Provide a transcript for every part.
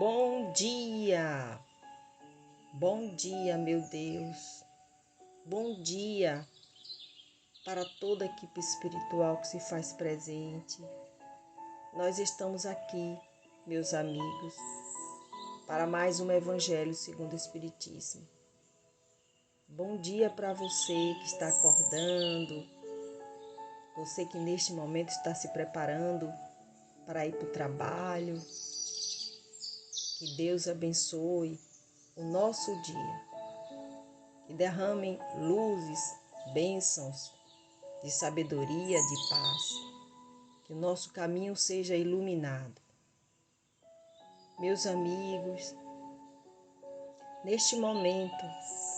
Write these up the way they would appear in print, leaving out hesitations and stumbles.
Bom dia! Bom dia, meu Deus! Bom dia para toda a equipe espiritual que se faz presente. Nós estamos aqui, meus amigos, para mais um Evangelho segundo o Espiritismo. Bom dia para você que está acordando, você que neste momento está se preparando para ir para o trabalho. Que Deus abençoe o nosso dia, que derrame luzes, bênçãos de sabedoria, de paz, que o nosso caminho seja iluminado. Meus amigos, neste momento,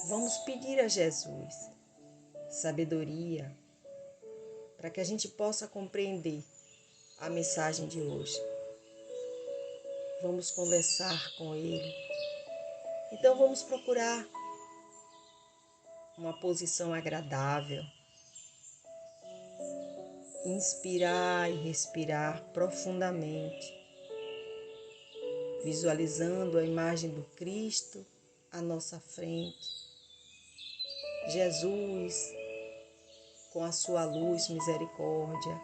vamos pedir a Jesus sabedoria para que a gente possa compreender a mensagem de hoje. Vamos conversar com Ele. Então vamos procurar uma posição agradável, inspirar e respirar profundamente, visualizando a imagem do Cristo à nossa frente. Jesus, com a sua luz misericórdia,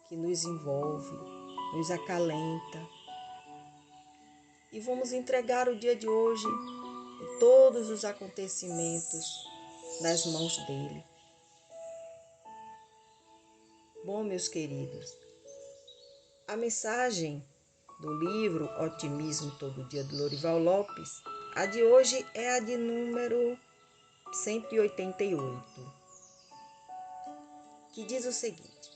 que nos envolve, nos acalenta. E vamos entregar o dia de hoje e todos os acontecimentos nas mãos dele. Bom, meus queridos, a mensagem do livro Otimismo Todo Dia, do Lorival Lopes, a de hoje é a de número 188, que diz o seguinte: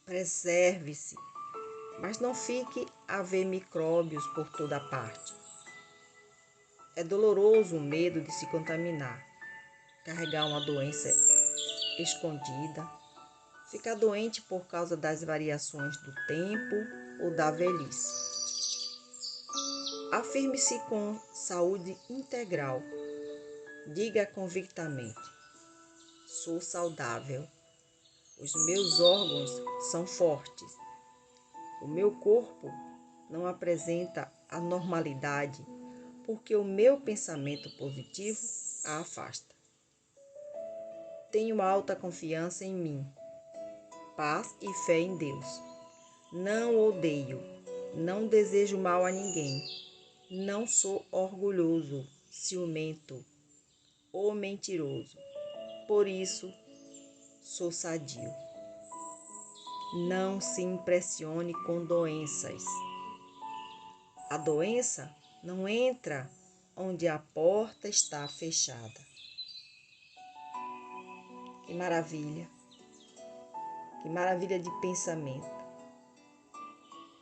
preserve-se, mas não fique a ver micróbios por toda parte. É doloroso o medo de se contaminar, carregar uma doença escondida, ficar doente por causa das variações do tempo ou da velhice. Afirme-se com saúde integral. Diga convictamente: sou saudável. Os meus órgãos são fortes. O meu corpo não apresenta anormalidade, porque o meu pensamento positivo a afasta. Tenho alta confiança em mim, paz e fé em Deus. Não odeio, não desejo mal a ninguém. Não sou orgulhoso, ciumento ou mentiroso. Por isso, sou sadio. Não se impressione com doenças. A doença não entra onde a porta está fechada. Que maravilha de pensamento.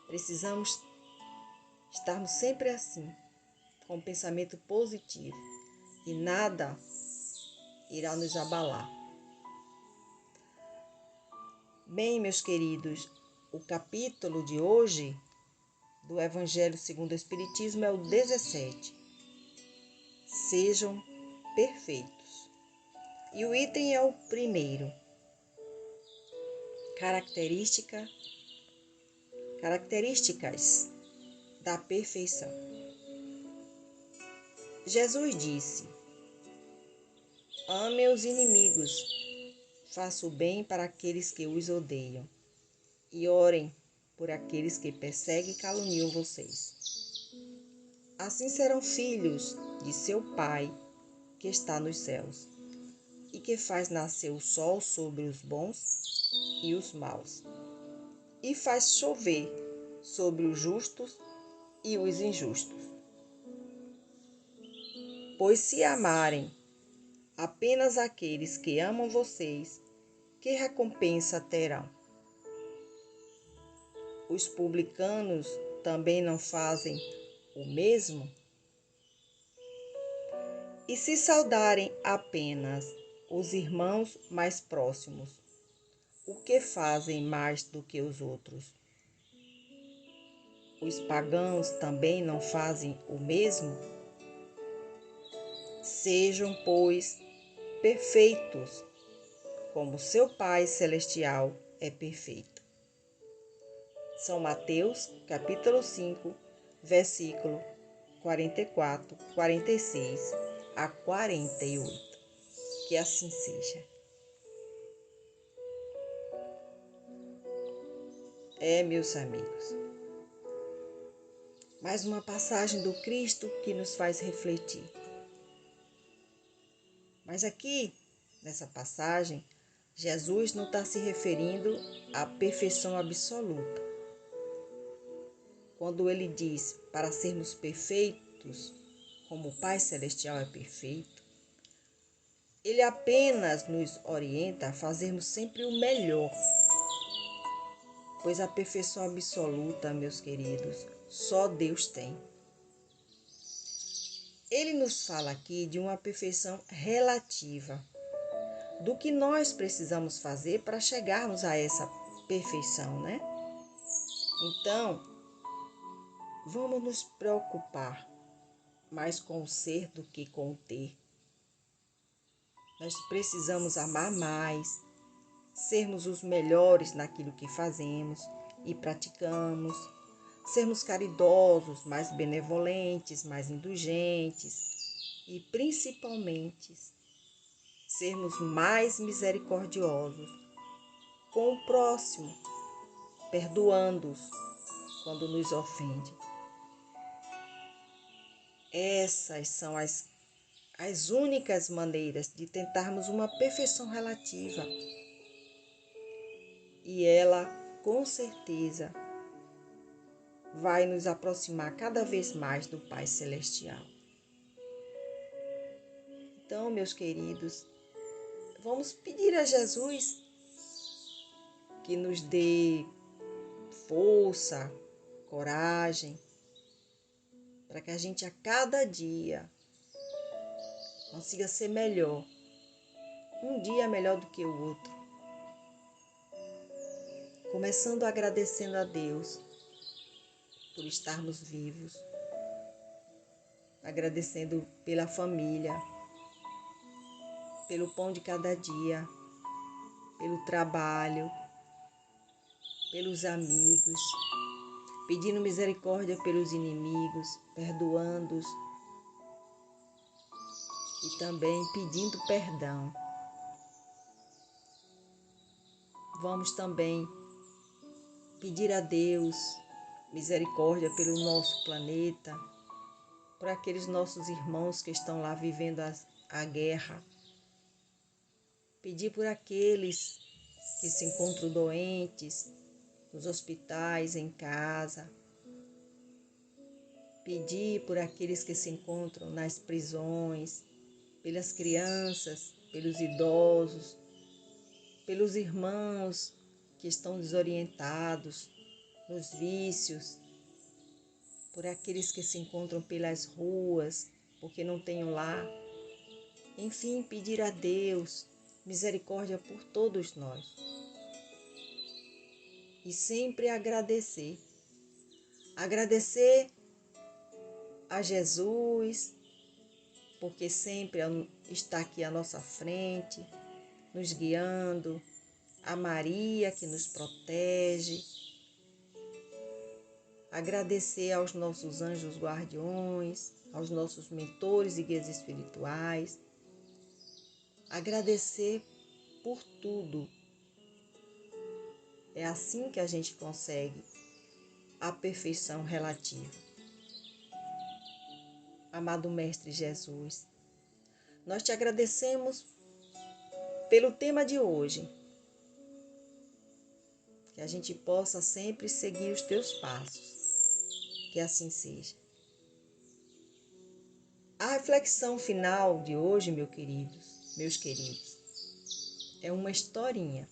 Precisamos estarmos sempre assim, com um pensamento positivo, e nada irá nos abalar. Bem, meus queridos, o capítulo de hoje do Evangelho segundo o Espiritismo é o 17. Sejam perfeitos. E o item é o primeiro. Características da perfeição. Jesus disse: ame os inimigos, faça o bem para aqueles que os odeiam, e orem por aqueles que perseguem e caluniam vocês. Assim serão filhos de seu Pai que está nos céus, e que faz nascer o sol sobre os bons e os maus, e faz chover sobre os justos e os injustos. Pois se amarem apenas aqueles que amam vocês, que recompensa terão? Os publicanos também não fazem o mesmo? E se saudarem apenas os irmãos mais próximos, o que fazem mais do que os outros? Os pagãos também não fazem o mesmo? Sejam, pois, perfeitos, como seu Pai Celestial é perfeito. São Mateus, capítulo 5, versículo 44, 46 a 48. Que assim seja. Meus amigos, mais uma passagem do Cristo que nos faz refletir. Mas aqui, nessa passagem, Jesus não está se referindo à perfeição absoluta. Quando ele diz para sermos perfeitos, como o Pai Celestial é perfeito, ele apenas nos orienta a fazermos sempre o melhor. Pois a perfeição absoluta, meus queridos, só Deus tem. Ele nos fala aqui de uma perfeição relativa, do que nós precisamos fazer para chegarmos a essa perfeição, né? Então, vamos nos preocupar mais com o ser do que com o ter. Nós precisamos amar mais, sermos os melhores naquilo que fazemos e praticamos, sermos caridosos, mais benevolentes, mais indulgentes e, principalmente, sermos mais misericordiosos com o próximo, perdoando-os quando nos ofende. Essas são as únicas maneiras de tentarmos uma perfeição relativa. E ela, com certeza, vai nos aproximar cada vez mais do Pai Celestial. Então, meus queridos, vamos pedir a Jesus que nos dê força, coragem, para que a gente a cada dia consiga ser melhor, um dia melhor do que o outro. Começando agradecendo a Deus por estarmos vivos, agradecendo pela família, pelo pão de cada dia, pelo trabalho, pelos amigos, pedindo misericórdia pelos inimigos, perdoando-os e também pedindo perdão. Vamos também pedir a Deus misericórdia pelo nosso planeta, por aqueles nossos irmãos que estão lá vivendo a guerra. Pedir por aqueles que se encontram doentes, nos hospitais, em casa. Pedir por aqueles que se encontram nas prisões, pelas crianças, pelos idosos, pelos irmãos que estão desorientados, nos vícios, por aqueles que se encontram pelas ruas, porque não têm um lar. Enfim, pedir a Deus misericórdia por todos nós. E sempre agradecer. Agradecer a Jesus, porque sempre está aqui à nossa frente, nos guiando, a Maria que nos protege. Agradecer aos nossos anjos guardiões, aos nossos mentores e guias espirituais. Agradecer por tudo. É assim que a gente consegue a perfeição relativa. Amado Mestre Jesus, nós te agradecemos pelo tema de hoje. Que a gente possa sempre seguir os teus passos. Que assim seja. A reflexão final de hoje, meus queridos, é uma historinha.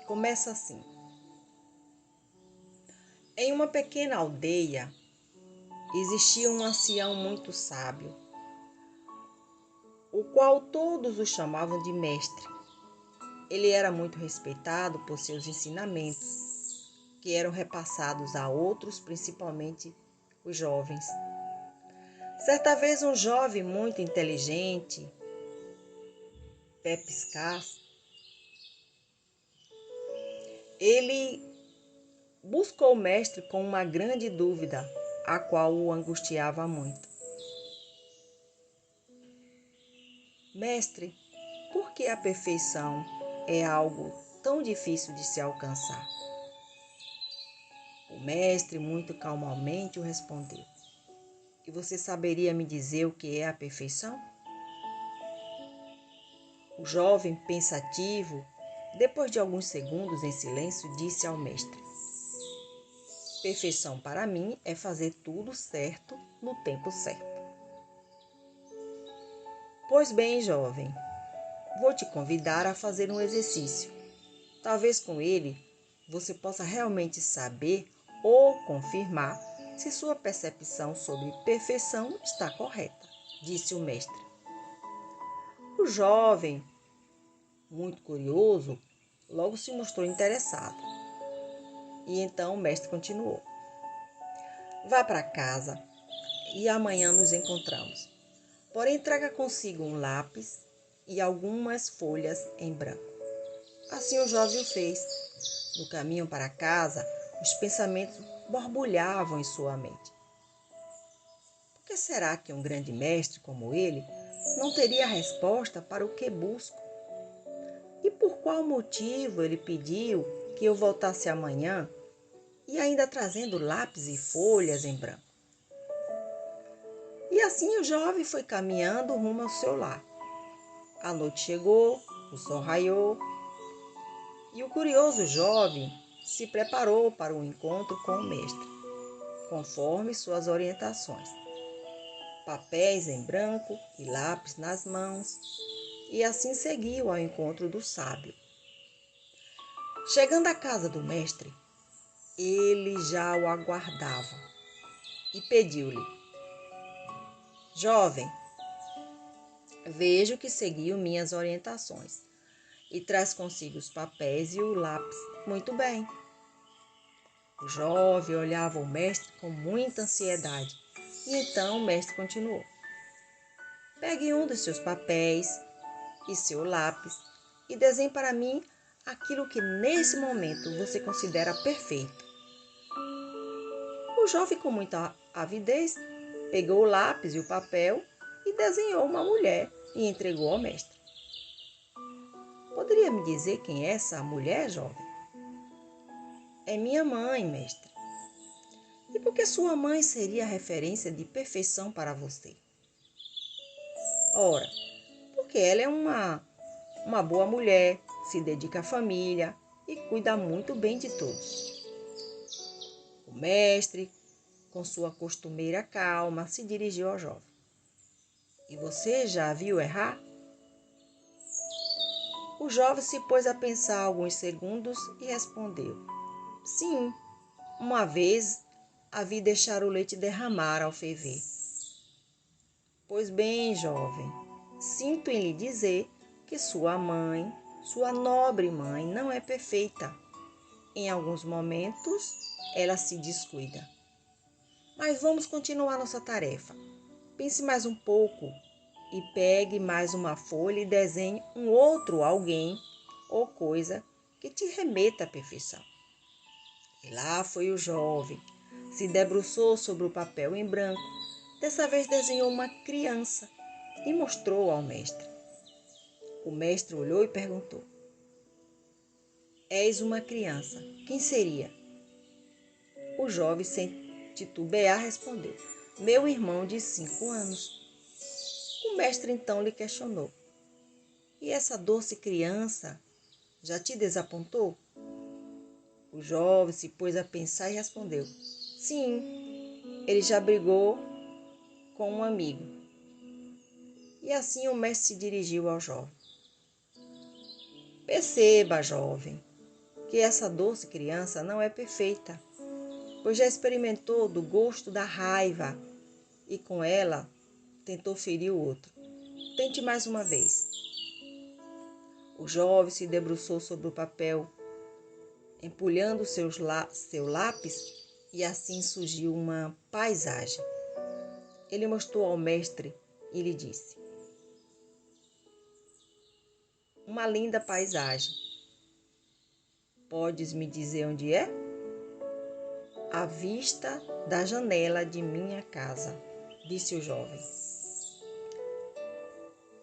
Começa assim. Em uma pequena aldeia, existia um ancião muito sábio, o qual todos o chamavam de mestre. Ele era muito respeitado por seus ensinamentos, que eram repassados a outros, principalmente os jovens. Certa vez, um jovem muito inteligente, perspicaz, ele buscou o mestre com uma grande dúvida, a qual o angustiava muito. Mestre, por que a perfeição é algo tão difícil de se alcançar? O mestre, muito calmamente, o respondeu. E você saberia me dizer o que é a perfeição? O jovem, pensativo, depois de alguns segundos em silêncio, disse ao mestre: perfeição para mim é fazer tudo certo no tempo certo. Pois bem, jovem, vou te convidar a fazer um exercício. Talvez com ele você possa realmente saber ou confirmar se sua percepção sobre perfeição está correta, disse o mestre. O jovem, muito curioso, logo se mostrou interessado. E então o mestre continuou: vá para casa e amanhã nos encontramos. Porém, traga consigo um lápis e algumas folhas em branco. Assim o jovem o fez. No caminho para casa, os pensamentos borbulhavam em sua mente. Por que será que um grande mestre como ele não teria resposta para o que busco? E por qual motivo ele pediu que eu voltasse amanhã e ainda trazendo lápis e folhas em branco? E assim o jovem foi caminhando rumo ao seu lar. A noite chegou, o sol raiou e o curioso jovem se preparou para o encontro com o mestre, conforme suas orientações. Papéis em branco e lápis nas mãos, e assim seguiu ao encontro do sábio. Chegando à casa do mestre, ele já o aguardava e pediu-lhe: jovem, vejo que seguiu minhas orientações e traz consigo os papéis e o lápis. Muito bem. O jovem olhava o mestre com muita ansiedade e então o mestre continuou: pegue um dos seus papéis e seu lápis e desenhe para mim aquilo que nesse momento você considera perfeito. O jovem, com muita avidez, pegou o lápis e o papel e desenhou uma mulher e entregou ao mestre. Poderia me dizer quem é essa mulher, jovem? É minha mãe, mestre. E por que sua mãe seria a referência de perfeição para você? Ora, porque ela é uma boa mulher, se dedica à família e cuida muito bem de todos. O mestre, com sua costumeira calma, se dirigiu ao jovem. E você já a viu errar? O jovem se pôs a pensar alguns segundos e respondeu: sim, uma vez a vi deixar o leite derramar ao ferver. Pois bem, jovem, sinto em lhe dizer que sua mãe, sua nobre mãe, não é perfeita. Em alguns momentos, ela se descuida. Mas vamos continuar nossa tarefa. Pense mais um pouco e pegue mais uma folha e desenhe um outro alguém ou coisa que te remeta à perfeição. E lá foi o jovem, se debruçou sobre o papel em branco. Dessa vez desenhou uma criança e mostrou ao mestre. O mestre olhou e perguntou: és uma criança, quem seria? O jovem, sem titubear, respondeu: meu irmão de 5 anos. O mestre então lhe questionou: e essa doce criança já te desapontou? O jovem se pôs a pensar e respondeu: sim, ele já brigou com um amigo. E assim o mestre se dirigiu ao jovem: perceba, jovem, que essa doce criança não é perfeita, pois já experimentou do gosto da raiva e com ela tentou ferir o outro. Tente mais uma vez. O jovem se debruçou sobre o papel, empulhando seu lápis, e assim surgiu uma paisagem. Ele mostrou ao mestre e lhe disse: uma linda paisagem. Podes me dizer onde é? à vista da janela de minha casa, disse o jovem.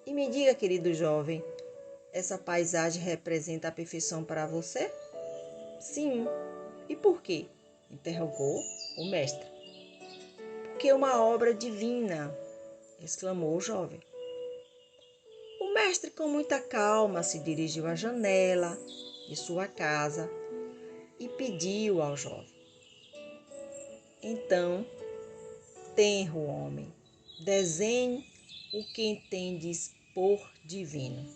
E me diga, querido jovem, essa paisagem representa a perfeição para você? Sim. E por quê? Interrogou o mestre. Porque é uma obra divina, exclamou o jovem. O mestre, com muita calma, se dirigiu à janela de sua casa e pediu ao jovem: Então, tenro homem, desenhe o que entendes por divino.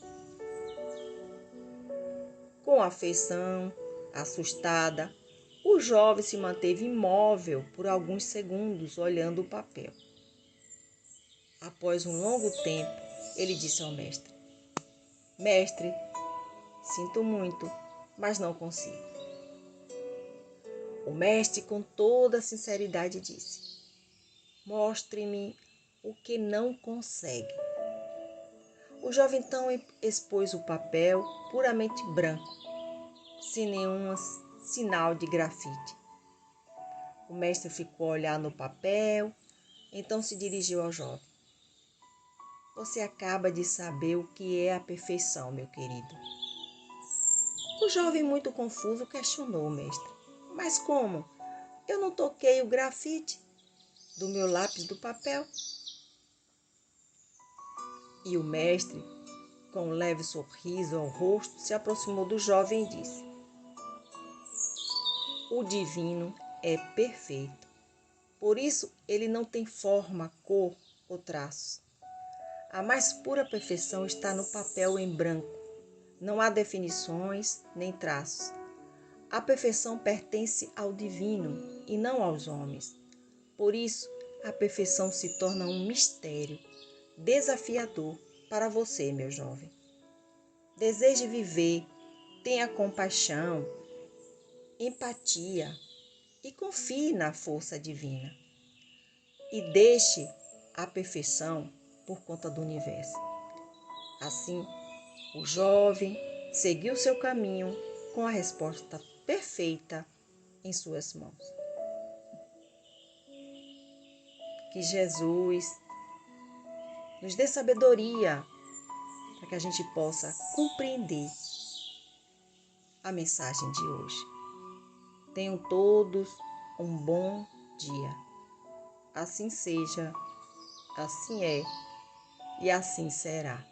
Com afeição, assustada, o jovem se manteve imóvel por alguns segundos, olhando o papel. Após um longo tempo, ele disse ao mestre: Mestre, sinto muito, mas não consigo. O mestre, com toda a sinceridade, disse: Mostre-me o que não consegue. O jovem então expôs o papel puramente branco, sem nenhum sinal de grafite. O mestre ficou a olhar no papel, então se dirigiu ao jovem. Você acaba de saber o que é a perfeição, meu querido. O jovem, muito confuso, questionou o mestre. Mas como? Eu não toquei o grafite do meu lápis do papel. E o mestre, com um leve sorriso ao rosto, se aproximou do jovem e disse: O divino é perfeito. Por isso, ele não tem forma, cor ou traços. A mais pura perfeição está no papel em branco. Não há definições nem traços. A perfeição pertence ao divino e não aos homens. Por isso, a perfeição se torna um mistério desafiador para você, meu jovem. Deseje viver, tenha compaixão, empatia e confie na força divina. E deixe a perfeição por conta do universo. Assim, o jovem seguiu seu caminho com a resposta perfeita em suas mãos. Que Jesus nos dê sabedoria para que a gente possa compreender a mensagem de hoje. Tenham todos um bom dia. Assim seja, assim é e assim será.